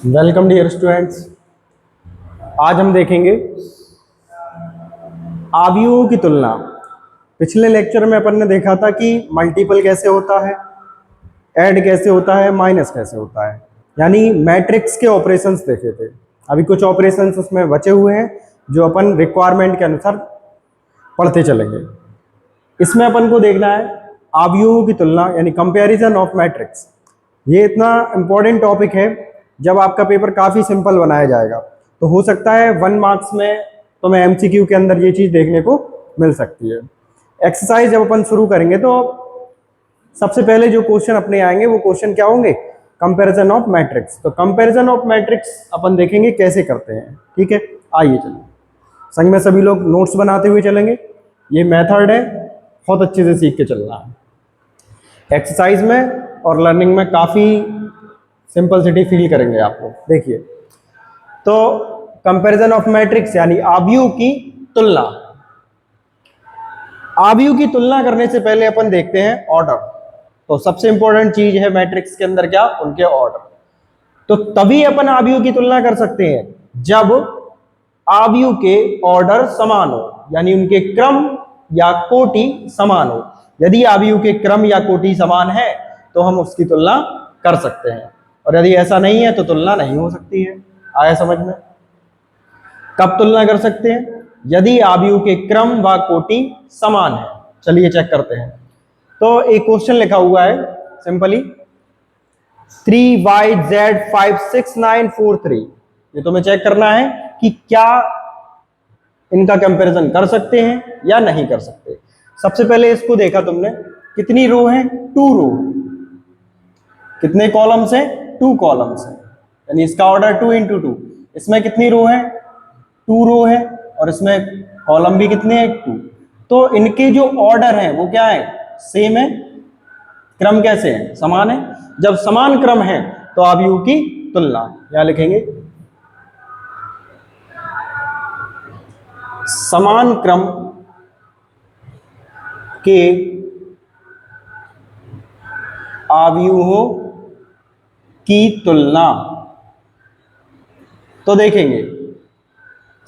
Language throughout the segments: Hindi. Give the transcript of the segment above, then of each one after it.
Welcome dear students. आज हम देखेंगे आव्यूहों की तुलना। पिछले लेक्चर में अपन ने देखा था कि मल्टीपल कैसे होता है, ऐड कैसे होता है, माइनस कैसे होता है, यानी मैट्रिक्स के ऑपरेशंस देखे थे। अभी कुछ ऑपरेशंस उसमें बचे हुए हैं जो अपन रिक्वायरमेंट के अनुसार पढ़ते चलेंगे। इसमें अपन को देखना है आव्यूहों की तुलना यानी कंपैरिजन ऑफ मैट्रिक्स। ये इतना इम्पोर्टेंट टॉपिक है, जब आपका पेपर काफ़ी सिंपल बनाया जाएगा तो हो सकता है 1 मार्क्स में तुम्हें एमसीक्यू के अंदर ये चीज़ देखने को मिल सकती है। एक्सरसाइज जब अपन शुरू करेंगे तो सबसे पहले जो क्वेश्चन अपने आएंगे वो क्वेश्चन क्या होंगे, कंपैरिजन ऑफ मैट्रिक्स। तो कंपैरिजन ऑफ मैट्रिक्स अपन देखेंगे कैसे करते हैं। ठीक है, आइए चलिए संग में सभी लोग नोट्स बनाते हुए चलेंगे। ये मेथड है, बहुत अच्छे से सीख के चलना है। एक्सरसाइज में और लर्निंग में काफ़ी सिंपलिसिटी फील करेंगे आप लोग। देखिए, तो कंपैरिजन ऑफ मैट्रिक्स यानी आव्यूह की तुलना। आव्यूह की तुलना करने से पहले अपन देखते हैं ऑर्डर। तो सबसे इंपॉर्टेंट चीज है मैट्रिक्स के अंदर क्या, उनके ऑर्डर। तो तभी अपन आव्यूह की तुलना कर सकते हैं जब आव्यूह के ऑर्डर समान हो, यानी उनके क्रम या कोटि समान हो। यदि आव्यूह के क्रम या कोटि समान है तो हम उसकी तुलना कर सकते हैं, और यदि ऐसा नहीं है तो तुलना नहीं हो सकती है। आया समझ में? कब तुलना कर सकते हैं? यदि आव्यूह के क्रम व कोटि समान है। चलिए चेक करते हैं। तो एक क्वेश्चन लिखा हुआ है सिंपली 3YZ56943। ये तुम्हें चेक करना है कि क्या इनका कंपैरिजन कर सकते हैं या नहीं कर सकते। सबसे पहले इसको देखा तुमने, कितनी रो है? 2 रो। कितने कॉलम्स है? 2 कॉलम्स है, यानी इसका ऑर्डर 2 × 2। इसमें कितनी रो है? 2 रो है, और इसमें कॉलम भी कितने हैं? 2। तो इनके जो ऑर्डर है वो क्या है? सेम है। क्रम कैसे है? समान है। जब समान क्रम है तो आव्यूह की तुलना। क्या लिखेंगे? समान क्रम के आव्यूहों की तुलना। तो देखेंगे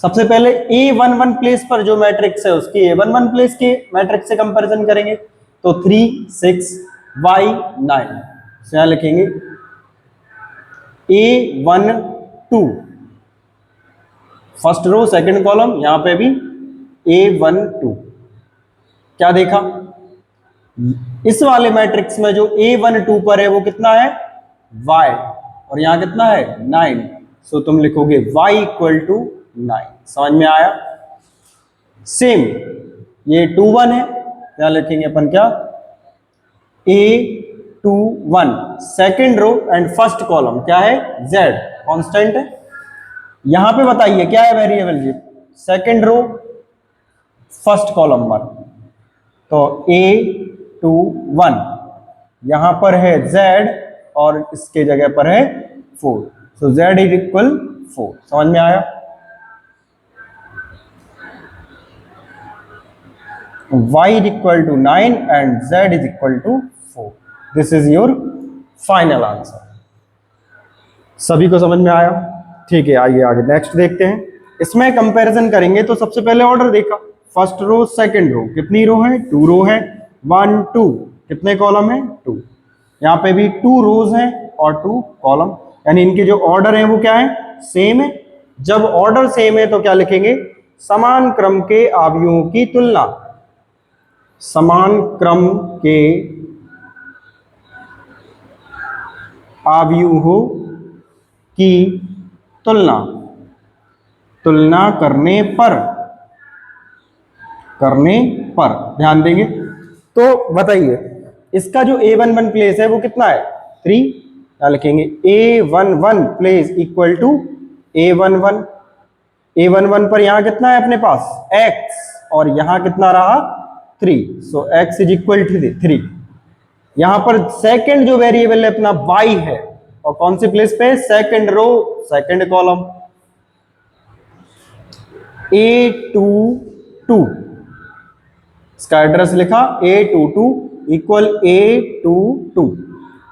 सबसे पहले A11 प्लेस पर जो मैट्रिक्स है उसकी A11 प्लेस के मैट्रिक्स से कंपैरिजन करेंगे। तो 3 6 Y 9 से यहां लिखेंगे A12 first row second column, यहां पे भी A12। क्या देखा? इस वाले मैट्रिक्स में जो A12 पर है वो कितना है? Y, और यहां कितना है? 9। सो तुम लिखोगे Y = 9। समझ में आया? सेम ये 21 है, क्या लिखेंगे अपन? क्या? A21 second row and first column क्या है? Z कांस्टेंट है। यहां पे बताइए क्या है वेरिएबल? जी सेकेंड रो फर्स्ट कॉलम पर। तो A21 यहां पर है Z और इसके जगह पर है 4। सो Z = 4। समझ में आया? Y = 9 and Z = 4। This is your final answer. सभी को समझ में आया? ठीक है, आइए आगे नेक्स्ट देखते हैं। इसमें कंपैरिजन करेंगे तो सबसे पहले ऑर्डर देखा, फर्स्ट रो सेकंड रो। कितनी रो है? 2 रो है। 1 2 कितने कॉलम है? 2। यहाँ पे भी 2 रोज हैं और 2 कॉलम, यानी इनके जो ऑर्डर है वो क्या है? सेम है। जब ऑर्डर सेम है तो क्या लिखेंगे? समान क्रम के आव्यूहों की तुलना। समान क्रम के आव्यूहों की तुलना। तुलना करने पर ध्यान देंगे। तो बताइए इसका जो A11 प्लेस है वो कितना है? 3। क्या लिखेंगे? A11 place = A11। A11 पर यहां कितना है अपने पास? X, और यहां कितना रहा? 3। सो X = 3। यहां पर सेकंड जो वेरिएबल है अपना Y है, और कौन सी प्लेस पे? Second row second column. A22 इसका एड्रेस लिखा A22 = A22।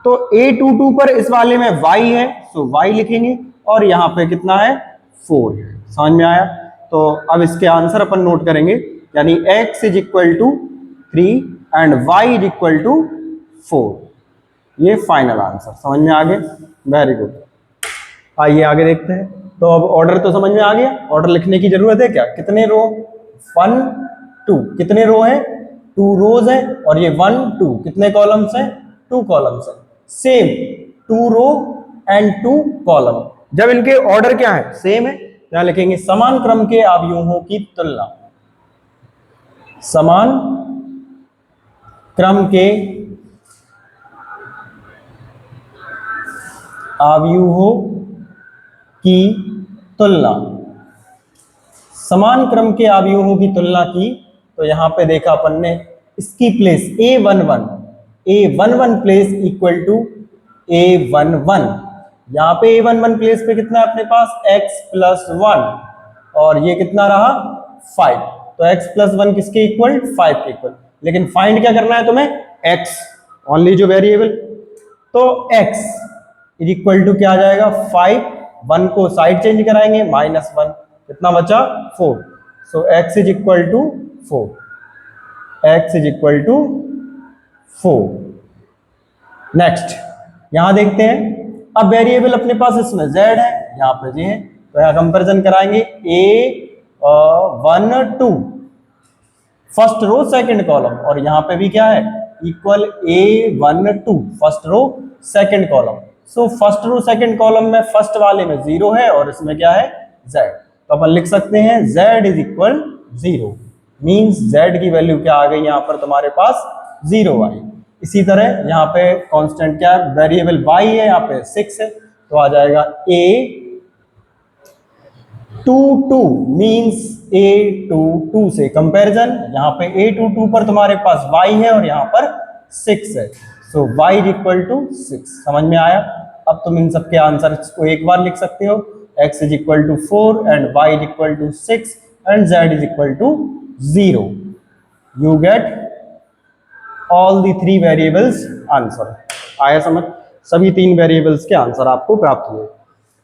तो A22 पर इस वाले में Y है, सो Y लिखेंगे। और यहाँ पे कितना है 4 है। समझ में आया? तो अब इसके आंसर अपन नोट करेंगे, यानी x is equal to 3 and y is equal to 4। ये फाइनल आंसर। समझ में आ गया? Very good. आइए आगे देखते हैं। तो अब ऑर्डर तो समझ में आ गया, ऑर्डर लिखने की जरूरत है क्या? कितने रो? 1 2। कितने रो है? 2 रोज है। और ये 1 2 कितने कॉलम्स हैं? 2 कॉलम्स हैं। Same 2 row and 2 column. जब इनके ऑर्डर क्या है? सेम है। क्या लिखेंगे? समान क्रम के अवयवों की तुलना। समान क्रम के अवयवों की तुलना। समान क्रम के अवयवों की तुलना की, तो यहां पे देखा अपन ने इसकी place A11 place equal to A11। यहां पे A11 प्लेस पे कितना है अपने पास? x प्लस 1 और ये कितना रहा 5। तो x प्लस 1 किसके इक्वल? 5 के इक्वल। लेकिन फाइंड क्या करना है तुम्हें? x ओनली, जो वेरिएबल। तो x इज इक्वल टू क्या आ जाएगा? 5। 1 को साइड चेंज कराएंगे, -1। कितना बचा? 4। So x is equal to 4। x is equal to 4। Next यहां देखते हैं। अब वेरिएबल अपने पास इसमें z है, यहाँ पे जी है, तो यहाँ कंपेरिजन कराएंगे। A1 2 first row second column, और यहाँ पे भी क्या है? Equal A1 2 first row second column. So first row second column में फर्स्ट वाले में 0 है और इसमें क्या है? z। तो अपन लिख सकते हैं z is equal 0। Means z की वैल्यू क्या आ गई यहाँ पर तुम्हारे पास? 0 आई। इसी तरह यहाँ पे कांस्टेंट क्या है? वेरिएबल y है, यहाँ पे 6 है, तो आ जाएगा A22 मीन्स A22 से कंपैरिजन। यहाँ पे A22 पर तुम्हारे पास y है और यहाँ पर 6 है। सो y इज इक्वल टू 6। समझ में आया? अब तुम इन सबके आंसर को एक बार लिख सकते हो। x is equal to 4 and y is equal to 6 and z is equal to 0। You get all the 3 variables answer. आया समझ? सभी 3 वेरिएबल्स के आंसर आपको प्राप्त हुए।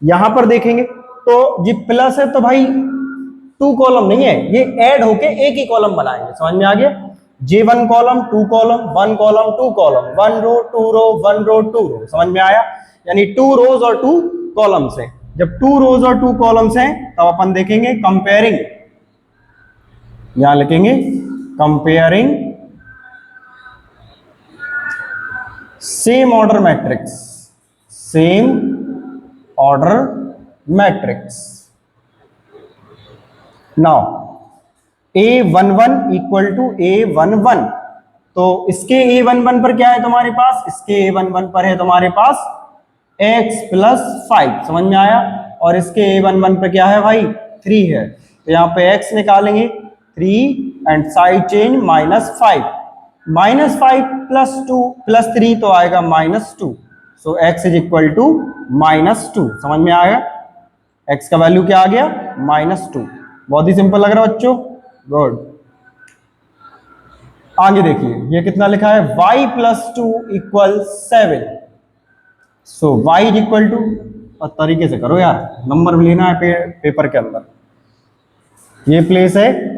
यहां पर देखेंगे तो ये प्लस है, तो भाई 2 कॉलम नहीं है, ये ऐड होके एक ही कॉलम बनाएंगे। समझ में आ गया? J1 column 2 column 1 column 2 column 1 रो 2 रो 1 रो 2 रो। समझ में आया? यानी 2 रोज और 2 कॉलम्स हैं। जब 2 रोज और 2 कॉलम्स हैं तब अपन देखेंगे कंपेयरिंग। यहां लिखेंगे comparing same order matrix. Same order matrix. Now A11 equal to A11, तो इसके A11 पर क्या है तुम्हारे पास? इसके A11 पर है तुम्हारे पास x प्लस 5। समझ में आया? और इसके A11 पर क्या है भाई? 3 है। तो यहाँ पे x निकालेंगे 3 and side change -5। -5 plus 2 plus 3 तो आएगा -2। सो x इज इक्वल टू -2। समझ में आया? x का वैल्यू क्या आ गया? -2। बहुत ही सिंपल लग रहा है बच्चों। गुड। आगे देखिए ये कितना लिखा है? y plus 2 equal 7। So y is equal to, तरीके से करो यार, नंबर लेना है पेपर के अंदर। ये प्लेस है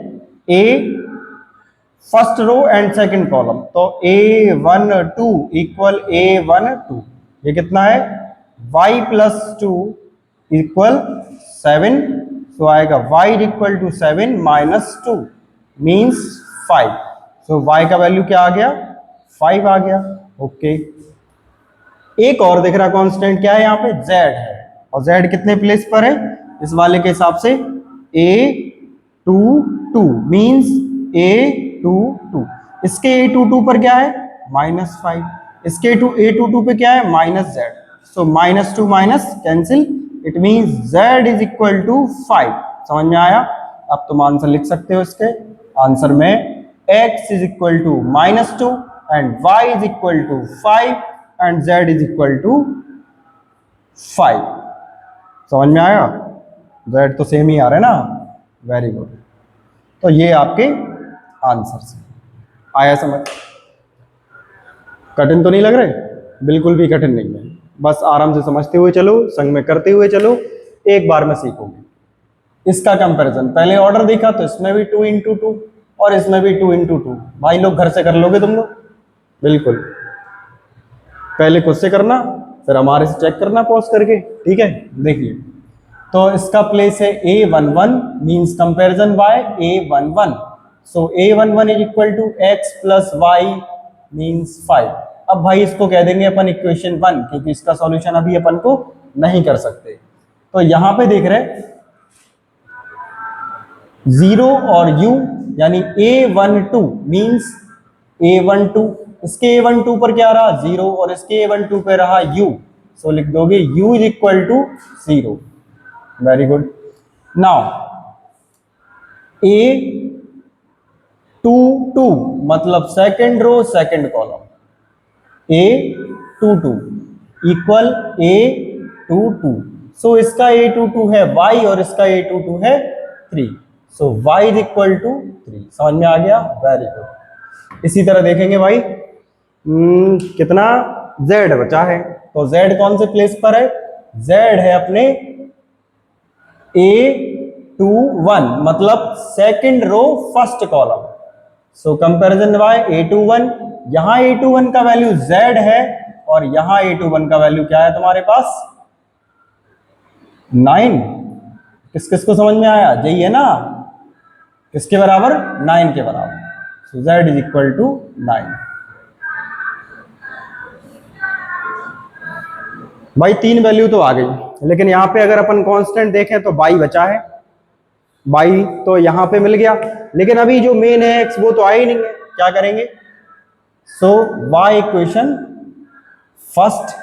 A first row and second column, तो A12 इक्वल A12। ये कितना है? y plus 2 equal 7। सो आएगा y equal to 7 -2 means 5। So y का वैल्यू क्या आ गया? 5 आ गया। ओके। एक और दिख रहा कांस्टेंट क्या है? यहाँ पे z है, और z कितने प्लेस पर है इस वाले के हिसाब से? A22 means A22। इसके A22 पर क्या है? -5। इसके A22 पे क्या है? -z। So -2 minus cancel, it means z is equal to 5। समझ में आया? अब तुम आंसर लिख सकते हो इसके। आंसर में x is equal to -2 and y is equal to 5 and z is equal to 5। समझ में आया? z तो सेम ही आ रहा है ना? Very good. तो ये आपके आंसर से आया समझ? कठिन तो नहीं लग रहे? बिल्कुल भी कठिन नहीं है, बस आराम से समझते हुए चलो, संग में करते हुए चलो, एक बार में सीखोगे। इसका कंपैरिजन पहले ऑर्डर देखा तो इसमें भी 2 इंटू 2 और इसमें भी 2 इंटू 2। भाई लोग घर से कर लोगे तुम लोग? बिल्कुल, पहले खुद से करना फिर हमारे से चेक करना पॉज करके, ठीक है। देखिए तो इसका प्लेस है A11 means comparison by A11, so A11 is equal to x plus y means 5। अब भाई इसको कह देंगे अपन इक्वेशन 1, क्योंकि इसका सॉल्यूशन अभी अपन को नहीं कर सकते। तो यहां पे देख रहे 0 और u यानी A12 मीन्स A12, इसके A12 पर क्या रहा 0 और इसके A12 पे रहा u, सो लिख दोगे u is equal to 0। Very good. Now A22 मतलब second row second column, A22 equal A22, so इसका A22 है y और इसका A22 है 3, सो y इज इक्वल टू 3। समझ में आ गया? Very good. इसी तरह देखेंगे भाई कितना z बचा है, तो z कौन से प्लेस पर है? z है अपने A21 मतलब सेकेंड रो फर्स्ट कॉलम, सो कंपैरिजन बाय A21। यहां A21 का वैल्यू z है और यहां A21 का वैल्यू क्या है तुम्हारे पास 9। किस किस को समझ में आया? यही है ना, किसके बराबर 9 के बराबर, सो z इज इक्वल टू 9। भाई 3 वैल्यू तो आ गई, लेकिन यहाँ पे अगर अपन कांस्टेंट देखें तो y बचा है, y तो यहाँ पे मिल गया, लेकिन अभी जो मेन है x वो तो आया ही नहीं है। क्या करेंगे? So y equation first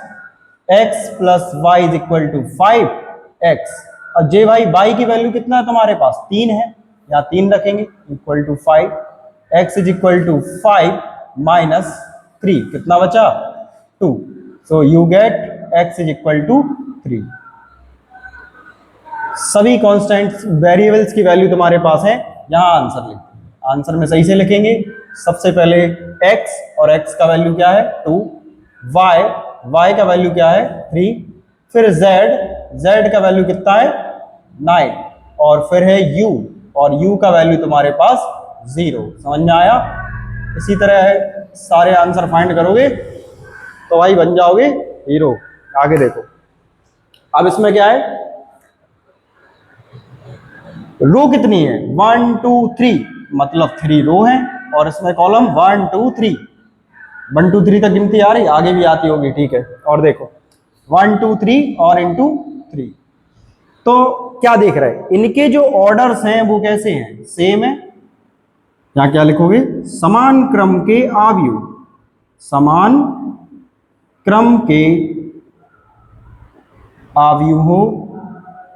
x plus y is equal to 5x, और जे भाई y की वैल्यू कितना है तुम्हारे पास 3 है, यहाँ 3 रखेंगे equal to 5, x is equal to 5 minus 3, कितना बचा 2, so you get x is equal to 3। सभी कांस्टेंट्स वेरिएबल्स की वैल्यू तुम्हारे पास है, यहां आंसर लिखते आंसर में सही से लिखेंगे। सबसे पहले x, और x का वैल्यू क्या है 2, y का वैल्यू क्या है 3, फिर z का वैल्यू कितना है 9, और फिर है u, और u का वैल्यू तुम्हारे पास 0। समझ में आया? इसी तरह है, सारे आंसर फाइंड करोगे तो भाई बन जाओगे हीरो। आगे देखो, अब इसमें क्या है, रो कितनी है 1 2 3 मतलब 3 रो है, और इसमें कॉलम 1 2 3 1 2 3 तक गिनती आ रही, आगे भी आती होगी, ठीक है। और देखो 1 2 3 और इंटू 3, तो क्या देख रहे हैं, इनके जो ऑर्डर्स हैं वो कैसे हैं, सेम है। यहां क्या लिखोगे, समान क्रम के आव्यूह, समान क्रम के आव्यूहों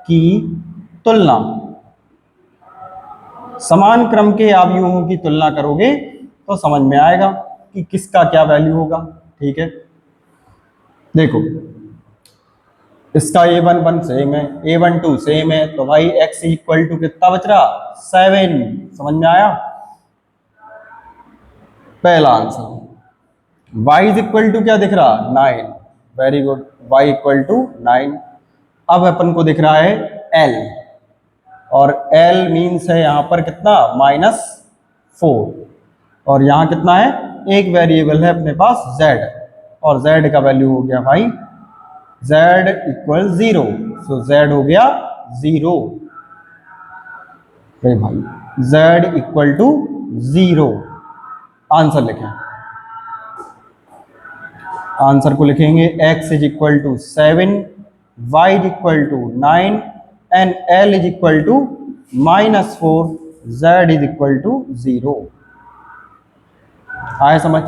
की तुलना, समान क्रम के आव्यूहों की तुलना करोगे तो समझ में आएगा कि किसका क्या वैल्यू होगा, ठीक है। देखो इसका A11 सेम है, A12 सेम है, तो भाई x इक्वल टू कितना बच रहा 7। समझ में आया? पहला answer. y is equal to क्या दिख रहा 9, very good, y equal to 9। अब अपन को दिख रहा है L, और L मीन्स है यहां पर कितना -4, और यहां कितना है, एक वेरिएबल है अपने पास z, और z का वैल्यू हो गया भाई z इक्वल 0, सो z हो गया 0। भाई z इक्वल टू 0, आंसर लिखें। आंसर को लिखेंगे x is equal to 7, y is equal to 9 and l is equal to -4, z is equal to 0। आया समझ?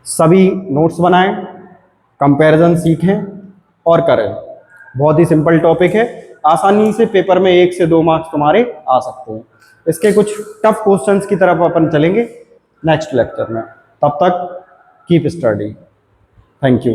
सभी नोट्स बनाएं, कंपैरिजन सीखें और करें। बहुत ही सिंपल टॉपिक है, आसानी से पेपर में 1 से 2 मार्क्स तुम्हारे आ सकते हैं। इसके कुछ टफ क्वेश्चंस की तरफ अपन चलेंगे नेक्स्ट लेक्चर में। तब तक कीप स्टडी। Thank you.